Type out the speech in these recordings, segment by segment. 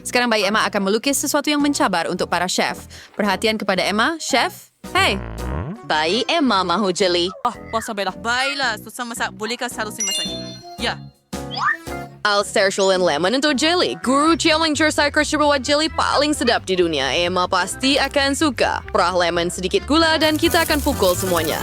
Sekarang bayi Emma akan melukis sesuatu yang mencabar untuk para chef. Perhatian kepada Emma, chef. Hey, Bayi Emma mahu jeli. Baiklah, susah masak. Bolehkah seharusnya masaknya? Ya. Alstershal and lemon untuk jelly. Guru Challenger saya buat jelly paling sedap di dunia. Emma pasti akan suka. Perah lemon, sedikit gula, dan kita akan pukul semuanya.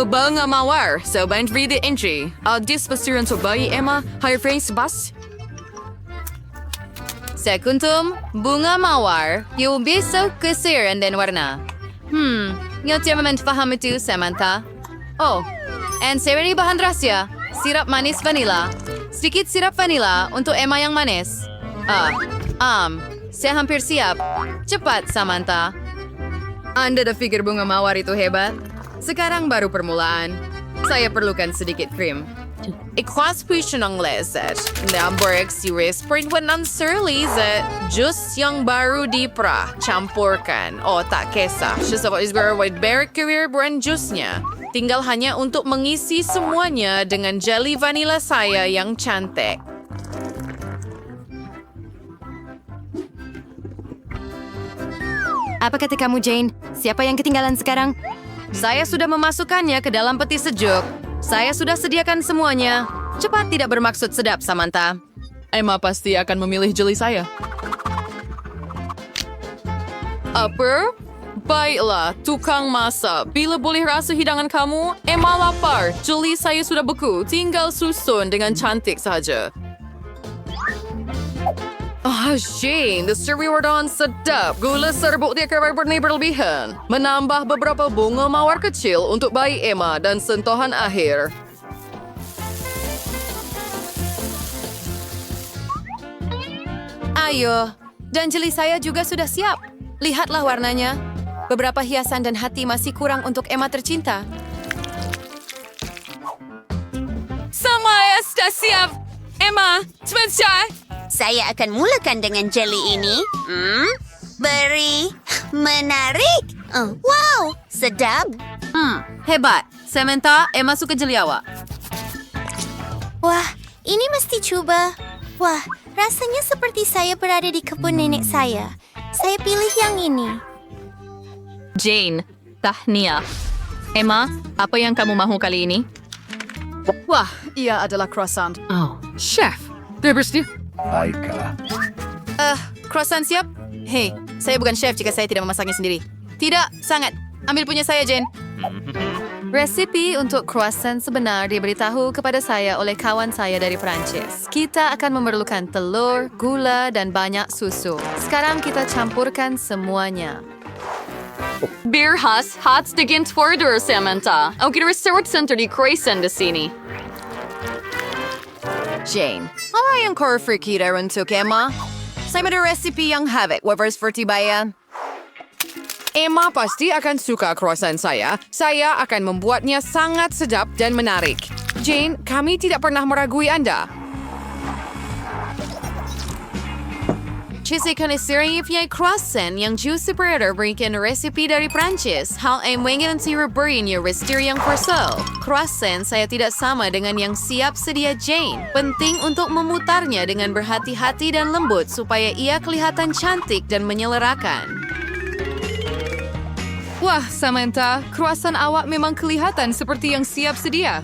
Bunga mawar. Sobat Rida Inci. Disposir untuk bayi Emma. Higher Franks Bas. sekuntum, bunga mawar, yung bisa kesiran dan warna. Nggak memang faham itu, Samantha. Oh, and sereni bahan rahasia, sirap manis vanila. Sedikit sirap vanila untuk Emma yang manis. Saya hampir siap. Cepat, Samantha. Anda dah pikir bunga mawar itu hebat? Sekarang baru permulaan. Saya perlukan sedikit krim. Ikhlas puisi ng lezat. Number series perintah serlizat. Jus yang baru diperah. Campurkan. Oh, tak kisah. Sesuatu isbar white berry career brand jusnya. Tinggal hanya untuk mengisi semuanya dengan jelly vanilla saya yang cantik. Apa kata kamu, Jane? Siapa yang ketinggalan sekarang? Saya sudah memasukkannya ke dalam peti sejuk. Saya sudah sediakan semuanya. Cepat tidak bermaksud sedap, Samantha. Emma pasti akan memilih jeli saya. Apa? Baiklah, tukang masak. Bila boleh rasa hidangan kamu, Emma lapar. Jeli saya sudah beku. Tinggal susun dengan cantik saja. Jane, the rewardon sedap. Gula serbuk dia kerana berlebihan. Menambah beberapa bunga mawar kecil untuk bayi Emma dan sentuhan akhir. Ayo, dan jeli saya juga sudah siap. Lihatlah warnanya. Beberapa hiasan dan hati masih kurang untuk Emma tercinta. Samaya sudah siap. Emma, cepat. Saya akan mulakan dengan jeli ini. Beri. Menarik. Wow, sedap. Hebat. Samantha, Emma suka jeli awak. Wah, ini mesti coba. Wah, rasanya seperti saya berada di kebun nenek saya. Saya pilih yang ini. Jane, tahniah. Emma, apa yang kamu mahu kali ini? Wah, ia adalah croissant. Oh, chef. Bersih. Croissant siap? Hei, saya bukan chef jika saya tidak memasaknya sendiri. Tidak, sangat. Ambil punya saya, Jane. Resipi untuk croissant sebenar diberitahu kepada saya oleh kawan saya dari Prancis. Kita akan memerlukan telur, gula, dan banyak susu. Sekarang kita campurkan semuanya. Bir has hartstiggins order, Samantha. Aku kira resort center di croissant di sini. Jane, apa yang kau berfikir untuk Emma? Saya ada resipi yang habis, wafers vertibayan. Emma pasti akan suka croissant saya. Saya akan membuatnya sangat sedap dan menarik. Jane, kami tidak pernah meragui Anda. Cisi koneserifnya croissant yang jus superior berikan resipi dari Prancis. Hal yang ingin saya berinya restri yang persel. Croissant saya tidak sama dengan yang siap sedia Jane. Penting untuk memutarnya dengan berhati-hati dan lembut supaya ia kelihatan cantik dan menyelerakan. Wah, Samantha, croissant awak memang kelihatan seperti yang siap sedia.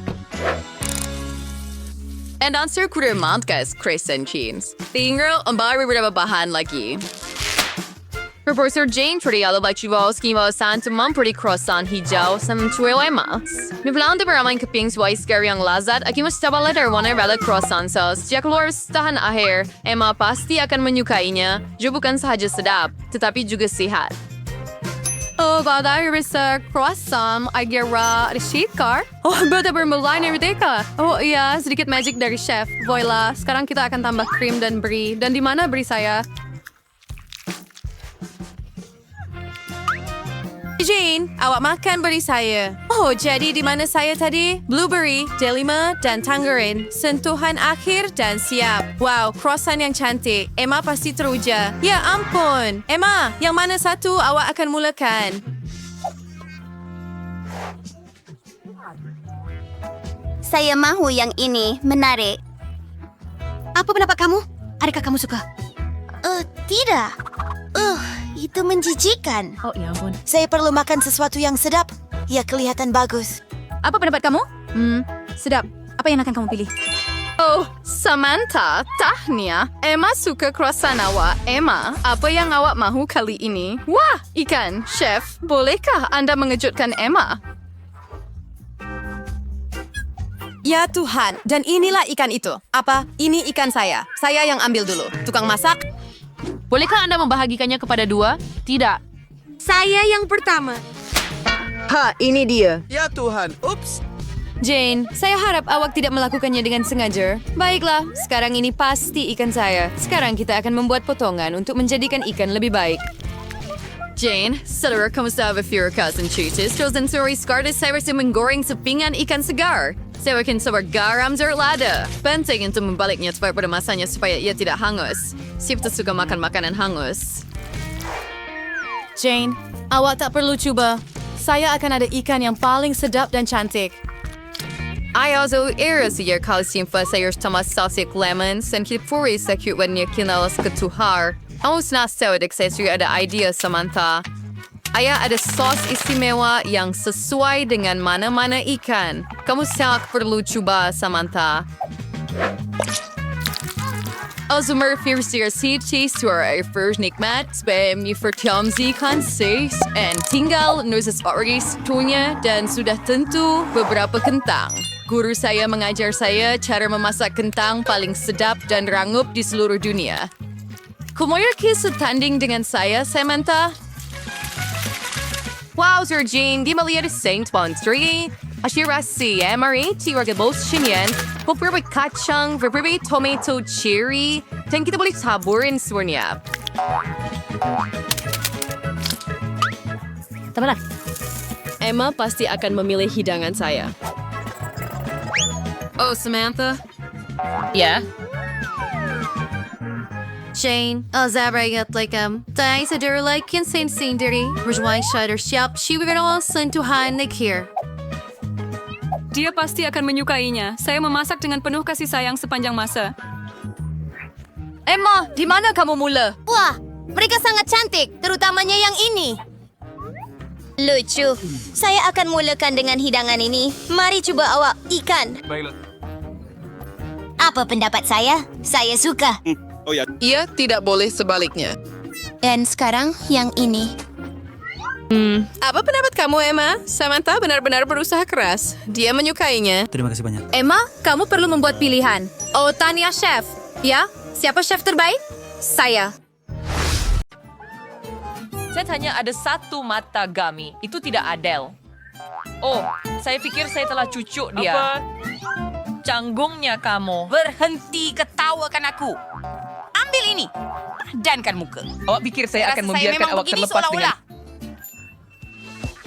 And answer kurang guys, croissant cheese. Tinggal baru beberapa bahan lagi. Profesor Jane Trialo Bachiwowski Santo Mampuri croissant hijau sa mencuel emas. Mivlang de beramai keping suai sekali yang lazat, aki mustabala dari warna rela croissant sauce. Jika keluar tahan akhir, Emma pasti akan menyukainya. Jo bukan sahaja sedap, tetapi juga sehat. Oh, badai rasa croissant, agera sheetkar. Oh, betul bermulai dari mereka. Oh iya, sedikit magic dari chef. Voila, sekarang kita akan tambah krim dan brie. Dan di mana brie saya? Jane, awak makan beri saya. Oh, jadi di mana saya tadi? Blueberry, delima, dan tangerine. Sentuhan akhir dan siap. Wow, croissant yang cantik. Emma pasti teruja. Ya ampun. Emma, yang mana satu awak akan mulakan? Saya mahu yang ini, menarik. Apa pendapat kamu? Adakah kamu suka? Tidak. Itu menjijikan. Oh, ya ampun. Saya perlu makan sesuatu yang sedap. Ya, kelihatan bagus. Apa pendapat kamu? Sedap. Apa yang akan kamu pilih? Oh, Samantha, tahniah. Emma suka croissant awak. Emma, apa yang awak mahu kali ini? Wah, ikan. Chef, bolehkah anda mengejutkan Emma? Ya Tuhan, dan inilah ikan itu. Apa? Ini ikan saya. Saya yang ambil dulu. Tukang masak? Bolehkah Anda membahagikannya kepada dua? Tidak. Saya yang pertama. Ha, ini dia. Ya Tuhan, ups. Jane, saya harap awak tidak melakukannya dengan sengaja. Baiklah, sekarang ini pasti ikan saya. Sekarang kita akan membuat potongan untuk menjadikan ikan lebih baik. Jane, saudara kamu sahabat cousin cheese. Dozen suri skardas saya rasa menggoreng sepinggan ikan segar. Saya akan sabar garam dan lada. Penting untuk membaliknya tepat pada masanya supaya ia tidak hangus. Siapa suka makan makanan hangus? Jane, awak tak perlu cuba. Saya akan ada ikan yang paling sedap dan cantik. I also eras year kalau simpa saya sama sausage lemon dan kipuri sakit warna kinalas ketuhar. Aku senasa adik saya sudah ada idea Samantha. Ayah ada sos istimewa yang sesuai dengan mana-mana ikan. Kamu sangat perlu coba, Samantha. Also merfirsier seed cheese suara first nikmat spam vertiamzi kan seis and tinggal nuzes orgis tunya dan sudah tentu beberapa kentang. Guru saya mengajar saya cara memasak kentang paling sedap dan rangup di seluruh dunia. Kumoyaki setanding dengan saya, Samantha? Wow, Sir Jean, di melihat Saint Ponsri. Asyirasi, Marie, tiwag bos shinyan. Beberapa kacang, beberapa tomato cherry, dan kita boleh taburin semuanya. Tamalah. Emma pasti akan memilih hidangan saya. Oh, Samantha? Ya. Jane, Zabra yatlakam. Dahil sa like sendiri, berjuang shutter shop, siwiro sentuhan here. Dia pasti akan menyukainya. Saya memasak dengan penuh kasih sayang sepanjang masa. Emma, di mana kamu mula? Wah, mereka sangat cantik, terutamanya yang ini. Lucu. Saya akan mulakan dengan hidangan ini. Mari coba awak, ikan. Apa pendapat saya? Saya suka. Oh ya. Ia tidak boleh sebaliknya. Dan sekarang yang ini. Apa pendapat kamu, Emma? Samantha benar-benar berusaha keras. Dia menyukainya. Terima kasih banyak. Emma, kamu perlu membuat pilihan. Oh, Tania chef. Ya, siapa chef terbaik? Saya. Saya hanya ada satu mata Gami. Itu tidak adil. Oh, saya pikir saya telah cucuk dia. Canggungnya kamu. Berhenti ketawakan aku. Ambil ini. Dankan muka. Awak pikir saya akan membiarkan awak terlepas dengan...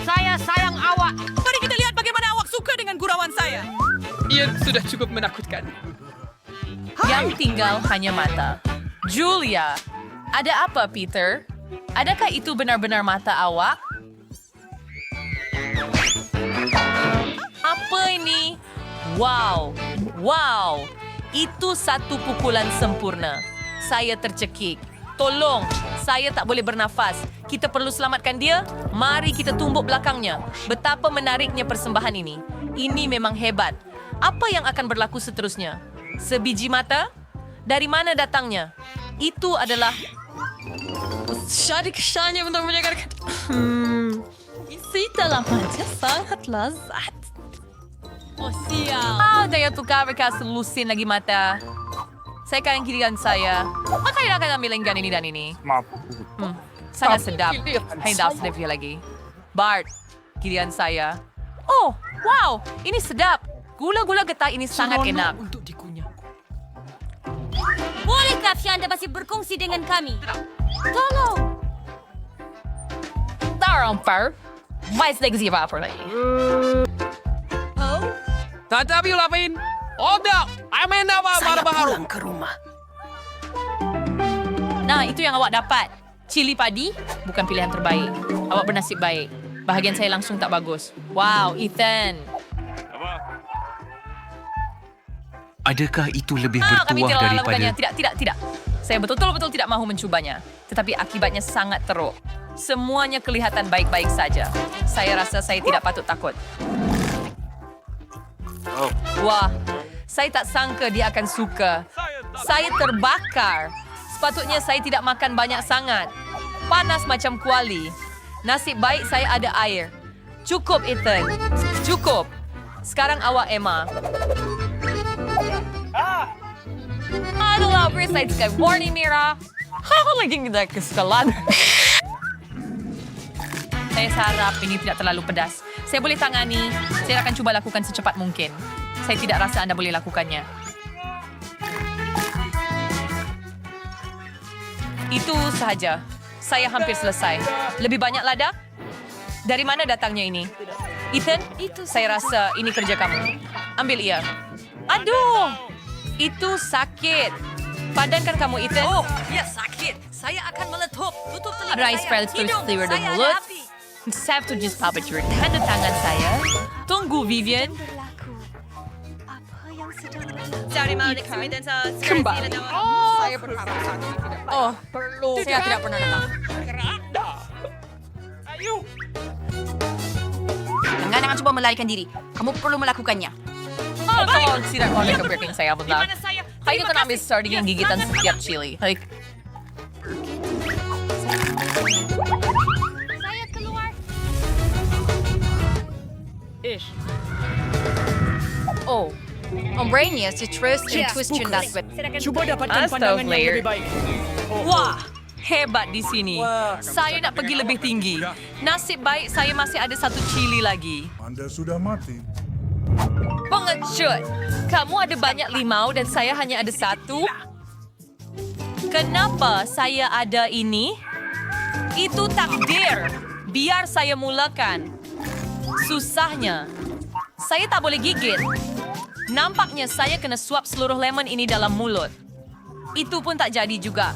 Saya sayang awak. Mari kita lihat bagaimana awak suka dengan gurauan saya. Ia sudah cukup menakutkan. Yang tinggal hanya mata. Julia, ada apa, Peter? Adakah itu benar-benar mata awak? Apa ini? Wow, wow. Itu satu pukulan sempurna. Saya tercekik. Tolong, saya tak boleh bernafas. Kita perlu selamatkan dia. Mari kita tumbuk belakangnya. Betapa menariknya persembahan ini. Ini memang hebat. Apa yang akan berlaku seterusnya? Sebiji mata? Dari mana datangnya? Itu adalah... Syari-syarnya untuk menjaga... Isi dalamannya sangat lezat. Oh, sial. Daya tukar mereka selusin lagi mata. Saya akan giliran saya. Maka dia akan ambil lenggan ini dan ini. Sangat sedap. Hanya dah sedap lagi. Bart, giliran saya. Oh, wow. Ini sedap. Gula-gula getah ini sangat enak. Untuk dikunyah. Bolehkah Anda masih berkongsi dengan kami? Tolong. Taramper. Mais lagi siapa apa lagi? Tatapi ulapin. Oh, no. Amin apa baru. Nah, itu yang awak dapat. Cili padi bukan pilihan terbaik. Awak bernasib baik. Bahagian saya langsung tak bagus. Wow, Ethan. Adakah itu lebih Kami bertuah tidak daripada... melakukannya. Tidak. Saya betul-betul tidak mahu mencubanya. Tetapi akibatnya sangat teruk. Semuanya kelihatan baik-baik saja. Saya rasa saya tidak patut takut. Wah, saya tak sangka dia akan suka. Saya terbakar. Sepatutnya saya tidak makan banyak sangat. Panas macam kuali. Nasib baik saya ada air. Cukup, Ethan. Cukup. Sekarang awak, Emma. Aduh, beri saya suka warning, Mira. Lagi kita ke sekolah. Saya harap ini tidak terlalu pedas. Saya boleh tangani. Saya akan cuba lakukan secepat mungkin. Saya tidak rasa anda boleh lakukannya. Itu sahaja. Saya hampir selesai. Lebih banyak lada? Dari mana datangnya ini? Ethan, saya rasa ini kerja kamu. Ambil ia. Aduh! Itu sakit. Padankan kamu, Ethan. Oh, ya sakit. Saya akan meletup. Tutup telinga saya. Rice terus keluar dari mulut. Saya tujuh puppetry. Tanda tangan saya. Tunggu, Vivian. Kembali. Saya berharap saat ini tidak. Oh, perlu. Saya tidak pernah datang. Jangan coba melarikan diri. Kamu perlu melakukannya. Kalau tidak mau ke briefing saya, betul. Kayak kita ambil sarding yang gigitan setiap chili. Like, Saya keluar. oh, Ombrenya si twist and twist yun das with. Cuba dapatkan pandangan yang lebih baik. Wah, hebat di sini. Saya nak pergi lebih tinggi. Nasib baik saya masih ada satu chili lagi. Anda sudah mati. Pengecut. Kamu ada banyak limau dan saya hanya ada satu. Kenapa saya ada ini? Itu takdir. Biar saya mulakan. Susahnya. Saya tak boleh gigit. Nampaknya saya kena suap seluruh lemon ini dalam mulut. Itu pun tak jadi juga.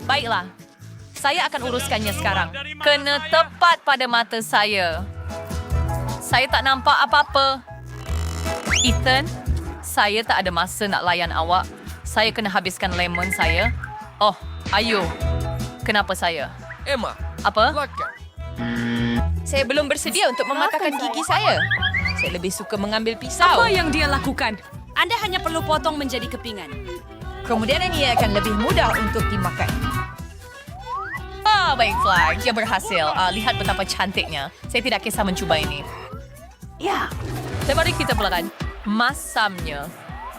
Baiklah. Saya akan uruskannya sekarang. Kena tepat pada mata saya. Saya tak nampak apa-apa. Ethan, saya tak ada masa nak layan awak. Saya kena habiskan lemon saya. Oh, ayo. Kenapa saya? Emma, Apa? silakan. Saya belum bersedia untuk mematahkan gigi saya. Saya lebih suka mengambil pisau. Apa yang dia lakukan? Anda hanya perlu potong menjadi kepingan. Kemudian ini akan lebih mudah untuk dimakan. Baiklah. Dia berhasil. Lihat betapa cantiknya. Saya tidak kisah mencuba ini. Ya. Dan mari kita mulakan masamnya.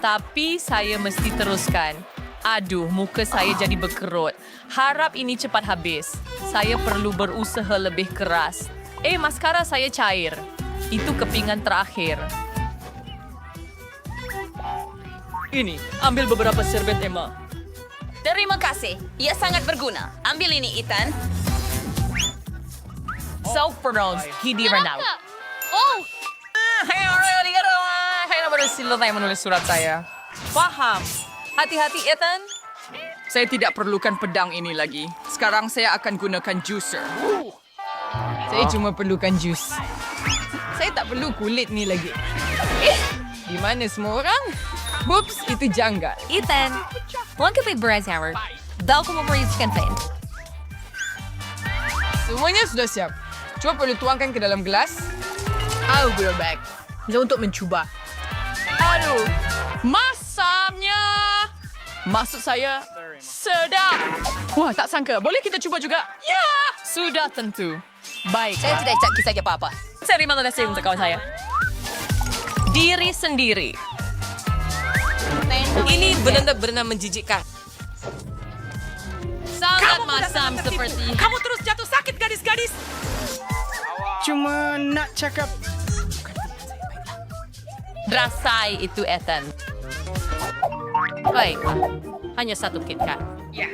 Tapi saya mesti teruskan. Aduh, muka saya jadi berkerut. Harap ini cepat habis. Saya perlu berusaha lebih keras. Maskara saya cair. Itu kepingan terakhir. Ini, ambil beberapa serbet, Emma. Terima kasih. Ia sangat berguna. Ambil ini, Ethan. Self-pronounced, hindi Renaud. Oh, Kaya na berhasil tayo menulis surat saya. Paham. Hati-hati, Ethan. Saya tidak perlukan pedang ini lagi. Sekarang saya akan gunakan juicer. Saya cuma perlukan jus. Saya tak perlu kulit ni lagi. Di mana semua orang? Bups, itu janggal. Ethan, one complete bread hammer. Daw ko memorizkan pen. Semuanya sudah siap. Cuma perlu tuangkan ke dalam gelas. I'll be right back. Untuk mencuba. Aduh, masamnya. Maksud saya, sedap. Wah, tak sangka. Boleh kita cuba juga? Ya, sudah tentu. Baik. Saya tidak cak kisah apa-apa. Terima kasih untuk kawan saya. Diri sendiri. Ini benar-benar menjijikkan. Sangat masam seperti... Kamu terus jatuh sakit, gadis-gadis. Cuma nak cakap... Rasai itu, Ethan. Baik. Hanya satu KitKat. Ya.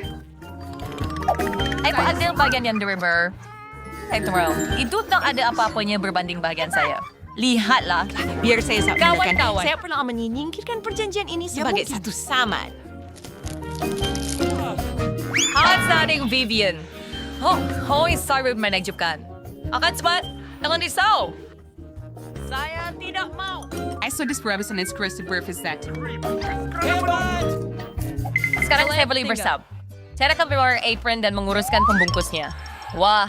Ada bagian yang driver. Itu tak ada apa-apanya berbanding bagian saya. Lihatlah. Biar saya Kawan-kawan. Saya pernah menyingkirkan perjanjian ini sebagai satu saman. Outstanding, Vivian. Hoy, sorry menakjubkan. Akan cepat, jangan risau. Saya tidak mau. I saw this rabbit and it's Chris to breakfast that. Sekarang saya beli bersab. Saya akan bawa apron dan menguruskan pembungkusnya. Wah,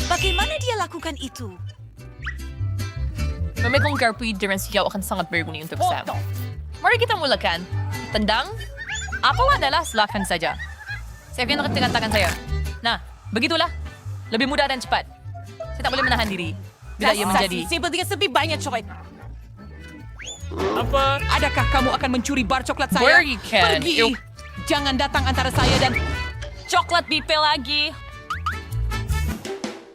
Bagaimana dia lakukan itu? memekong garpu dengan siyaw akan sangat berguna untuk Sam. Mari kita mulakan. Tendang. Apalah adalah silakan saja. Saya akan dengan tangan saya. Nah, begitulah. Lebih mudah dan cepat. Saya tak boleh menahan diri. Bila ia menjadi... Sepertinya lebih banyak coklat. Apa? Adakah kamu akan mencuri bar coklat saya? Where you can. Pergi. Jangan datang antara saya dan... Coklat bipe lagi.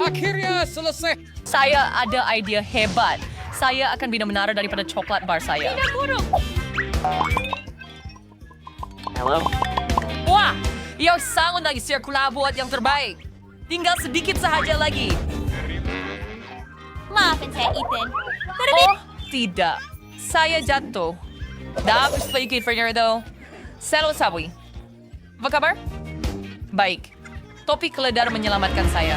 Akhirnya selesai. Saya ada ide hebat. Saya akan benar-benar daripada coklat bar saya. Tidak buruk. Hello? Wah, ia sangat naisir buat yang terbaik. Tinggal sedikit sahaja lagi. Maafin saya, Ethan. Oh, tidak. Saya jatuh. Dapat sedikit Fernando. Selalu sabi. Apa kabar? Baik. Topi keledar menyelamatkan saya.